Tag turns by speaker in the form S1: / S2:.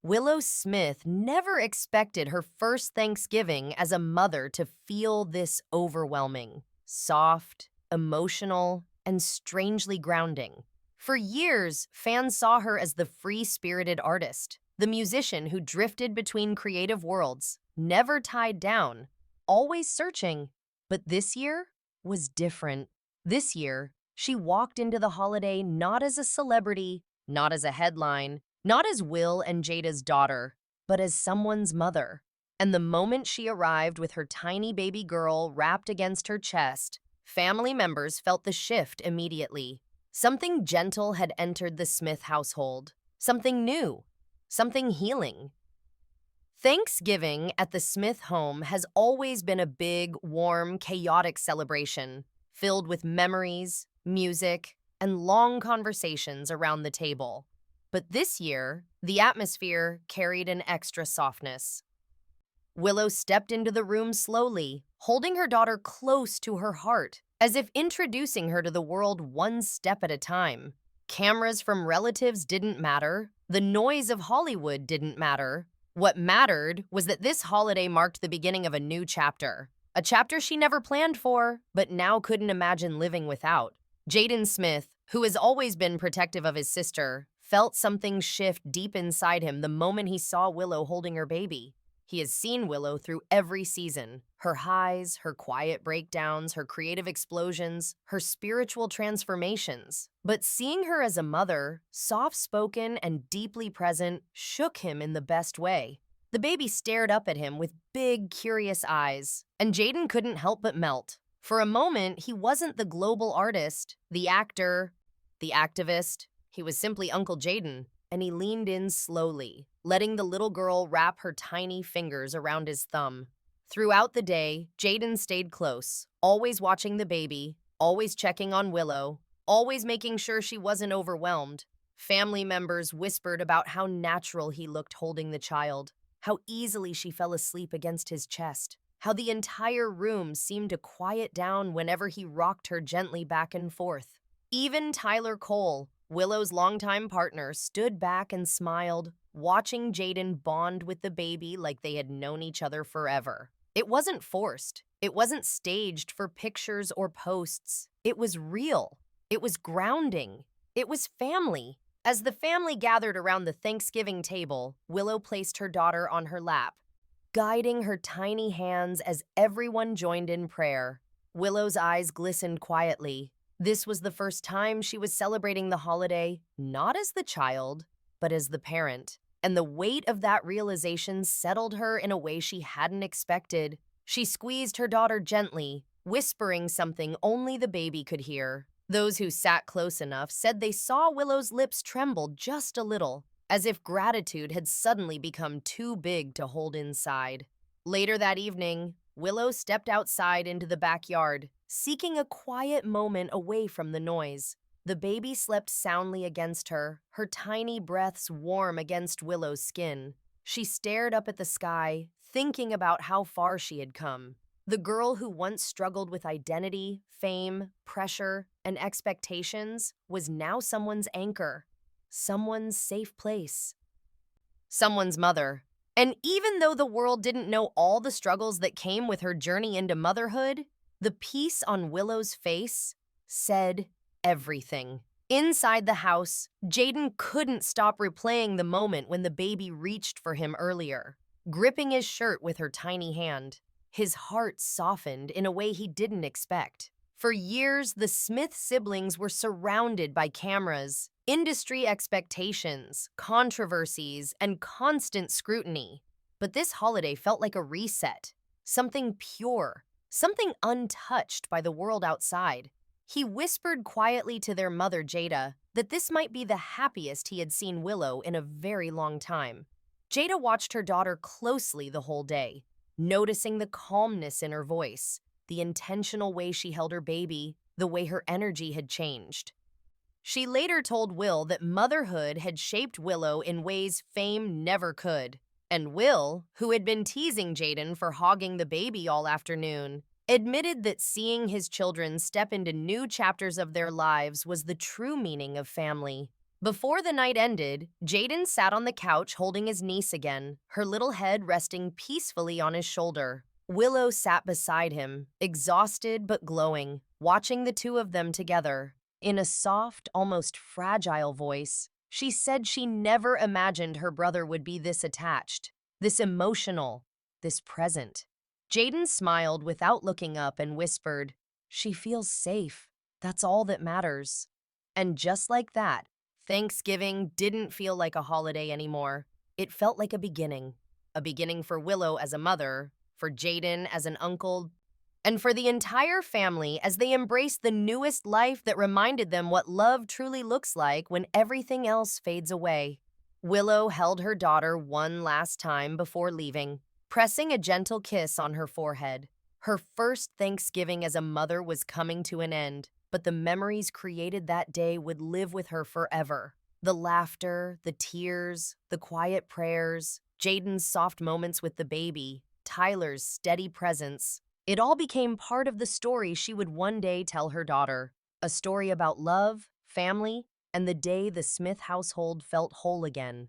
S1: Willow Smith never expected her first Thanksgiving as a mother to feel this overwhelming, soft, emotional, and strangely grounding. For years, fans saw her as the free-spirited artist, the musician who drifted between creative worlds, never tied down, always searching. But this year was different. This year, she walked into the holiday not as a celebrity, not as a headline, not as Will and Jada's daughter, but as someone's mother. And the moment she arrived with her tiny baby girl wrapped against her chest, family members felt the shift immediately. Something gentle had entered the Smith household. Something new. Something healing. Thanksgiving at the Smith home has always been a big, warm, chaotic celebration, filled with memories, music, and long conversations around the table. But this year, the atmosphere carried an extra softness. Willow stepped into the room slowly, holding her daughter close to her heart, as if introducing her to the world one step at a time. Cameras from relatives didn't matter. The noise of Hollywood didn't matter. What mattered was that this holiday marked the beginning of a new chapter. A chapter she never planned for, but now couldn't imagine living without. Jaden Smith, who has always been protective of his sister, felt something shift deep inside him the moment he saw Willow holding her baby. He has seen Willow through every season, her highs, her quiet breakdowns, her creative explosions, her spiritual transformations. But seeing her as a mother, soft-spoken and deeply present, shook him in the best way. The baby stared up at him with big, curious eyes, and Jaden couldn't help but melt. For a moment, he wasn't the global artist, the actor, the activist. He was simply Uncle Jaden, and he leaned in slowly, letting the little girl wrap her tiny fingers around his thumb. Throughout the day, Jaden stayed close, always watching the baby, always checking on Willow, always making sure she wasn't overwhelmed. Family members whispered about how natural he looked holding the child, how easily she fell asleep against his chest, how the entire room seemed to quiet down whenever he rocked her gently back and forth. Even Tyler Cole, Willow's longtime partner, stood back and smiled, watching Jaden bond with the baby like they had known each other forever. It wasn't forced. It wasn't staged for pictures or posts. It was real. It was grounding. It was family. As the family gathered around the Thanksgiving table, Willow placed her daughter on her lap, guiding her tiny hands as everyone joined in prayer. Willow's eyes glistened quietly. This was the first time she was celebrating the holiday, not as the child, but as the parent. And the weight of that realization settled her in a way she hadn't expected. She squeezed her daughter gently, whispering something only the baby could hear. Those who sat close enough said they saw Willow's lips tremble just a little, as if gratitude had suddenly become too big to hold inside. Later that evening, Willow stepped outside into the backyard, seeking a quiet moment away from the noise. The baby slept soundly against her, her tiny breaths warm against Willow's skin. She stared up at the sky, thinking about how far she had come. The girl who once struggled with identity, fame, pressure, and expectations was now someone's anchor, someone's safe place, someone's mother. And even though the world didn't know all the struggles that came with her journey into motherhood, the peace on Willow's face said everything. Inside the house, Jaden couldn't stop replaying the moment when the baby reached for him earlier, gripping his shirt with her tiny hand. His heart softened in a way he didn't expect. For years, the Smith siblings were surrounded by cameras, industry expectations, controversies, and constant scrutiny. But this holiday felt like a reset, something pure, something untouched by the world outside. He whispered quietly to their mother, Jada, that this might be the happiest he had seen Willow in a very long time. Jada watched her daughter closely the whole day, noticing the calmness in her voice, the intentional way she held her baby, the way her energy had changed. She later told Will that motherhood had shaped Willow in ways fame never could. And Will, who had been teasing Jaden for hogging the baby all afternoon, admitted that seeing his children step into new chapters of their lives was the true meaning of family. Before the night ended, Jaden sat on the couch holding his niece again, her little head resting peacefully on his shoulder. Willow sat beside him, exhausted but glowing, watching the two of them together. In a soft, almost fragile voice, she said she never imagined her brother would be this attached, this emotional, this present. Jaden smiled without looking up and whispered, "She feels safe. That's all that matters." And just like that, Thanksgiving didn't feel like a holiday anymore. It felt like a beginning. A beginning for Willow as a mother, for Jaden as an uncle, and for the entire family as they embraced the newest life that reminded them what love truly looks like when everything else fades away. Willow held her daughter one last time before leaving, pressing a gentle kiss on her forehead. Her first Thanksgiving as a mother was coming to an end, but the memories created that day would live with her forever. The laughter, the tears, the quiet prayers, Jaden's soft moments with the baby, Tyler's steady presence. It all became part of the story she would one day tell her daughter. A story about love, family, and the day the Smith household felt whole again.